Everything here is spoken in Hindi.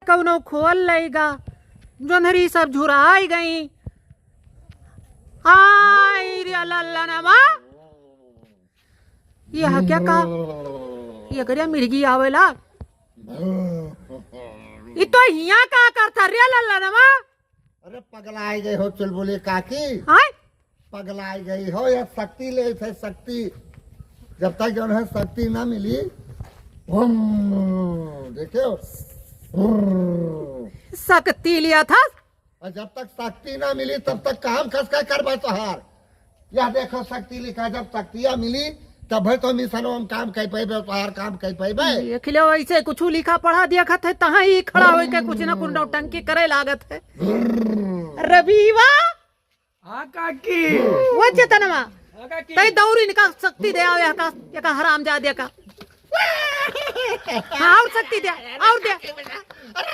कौनो खोल लेगा जोनहरी सब झुराई गई। आई रे अल्लाह नमा यह क्या का ये करिया मिर्गी आवेला ये तो हिया का करता रे अल्लाह नमा। अरे पगलाई गई हो चुलबुली काकी, हाय पगलाई गई हो या शक्ति ले थे शक्ति। जब तक जो है शक्ति ना मिली देखो शक्ति लिया था और जब तक शक्ति ना मिली तब तक काम खस का कर तोहार। या देखो शक्ति लिखा, जब शक्तियाँ मिली तब है तो मिशन हम काम कह पाए तोहार काम कह पाए। ये खिलो ऐसे कुछ लिखा पढ़ा दिया खत है तहाँ ही खड़ा हो के कुछ ना कुछ नौटंकी करे लागत है। रविवा हाँ काकी। वो चेतनमा हाँ काकी। तई दौरी निका शक्ति दे आवे का हराम जा दे का। हाँ और शक्ति दे और दे।